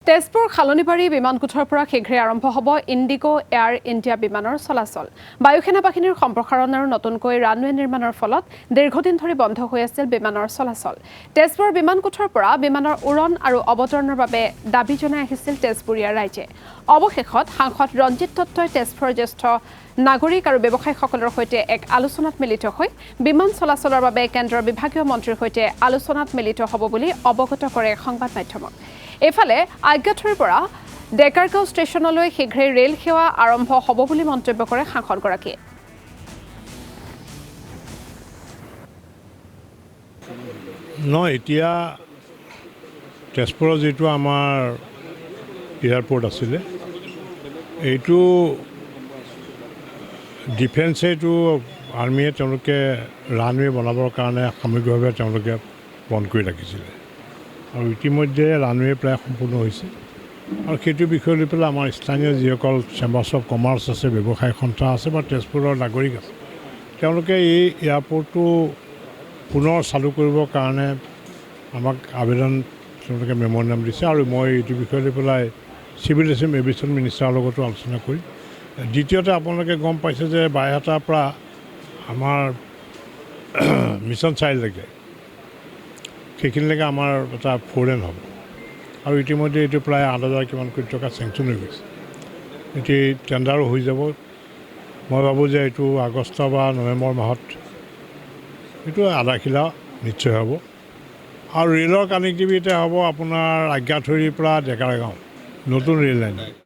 তেজপুৰ খালনিবাৰী বিমানকোঠৰ পৰা শীঘ্ৰে আৰম্ভ হ'ব ইণ্ডিগো এয়াৰ ইণ্ডিয়া বিমানৰ চলাচল। বায়ুসেনা বাহিনীৰ সম্প্ৰসাৰণ আৰু নতুনকৈ ৰানৱে নিৰ্মাণৰ ফলত দীৰ্ঘদিন ধৰি বন্ধ হৈ আছিল বিমানৰ চলাচল। তেজপুৰ বিমানকোঠৰ পৰা বিমানৰ উৰণ আৰু অৱতৰণৰ বাবে দাবী জনাই আহিছিল তেজপুৰীয়া ৰাইজে। অৱশেষত সাংসদ ৰঞ্জিত দত্তই তেজপুৰৰ জ্যেষ্ঠ নাগৰিক আৰু ব্যৱসায়ীসকলৰ সৈতে এক আলোচনাত মিলিত হৈ বিমান চলাচলৰ বাবে কেন্দ্ৰৰ বিভাগীয় মন্ত্ৰীৰ সৈতে আলোচনাত মিলিত হ'ব বুলি অৱগত কৰে সংবাদ মাধ্যমক। এফালে আজ্ঞাথুৰিৰ পৰা ডেকাৰগাঁও ষ্টেচনলৈ শীঘ্ৰে ৰেল সেৱা আৰম্ভ হ'ব বুলি মন্তব্য কৰে সাংসদগৰাকীয়ে। এতিয়া তেজপুৰৰ যিটো আমাৰ এয়াৰপোৰ্ট আছিলে এইটো ডিফেন্সে এইটো আৰ্মিয়ে তেওঁলোকে ৰানৱে বনাবৰ কাৰণে সামগ্ৰিকভাৱে তেওঁলোকে বন্ধ কৰি ৰাখিছিলে আৰু ইতিমধ্যে ৰানৱে প্ৰায় সম্পূৰ্ণ হৈছে আৰু সেইটো বিষয় লৈ পেলাই আমাৰ স্থানীয় যিসকল চেম্বাৰ্ছ অফ কমাৰ্চ আছে, ব্যৱসায় সন্থা আছে বা তেজপুৰৰ নাগৰিক আছে, তেওঁলোকে এই এয়াৰপৰ্টটো পুনৰ চালু কৰিবৰ কাৰণে আমাক আবেদন তেওঁলোকে মেম'ৰেণ্ডাম দিছে আৰু মই এইটো বিষয় লৈ পেলাই চিভিল এভিয়েশ্যন মিনিষ্টাৰৰ লগতো আলোচনা কৰিম। দ্বিতীয়তে আপোনালোকে গম পাইছে যে বাইহাটাৰ পৰা আমাৰ মিছন চাৰিলৈকে সেইখিনিলৈকে আমাৰ এটা 4 লেন হ'ব আৰু ইতিমধ্যে এইটো প্ৰায় 8,000 কিমান কোটি টকা চেংচন হৈ গৈছে। এতিয়া টেণ্ডাৰো হৈ যাব। মই ভাবোঁ যে এইটো আগষ্ট বা নৱেম্বৰ মাহত এইটো আধাখিলা নিশ্চয় হ'ব আৰু ৰেলৰ কানেক্টিভিটি হ'ব আপোনাৰ আজ্ঞাথুৰিৰ পৰা ডেকাৰগাঁও নতুন ৰেল লাইন।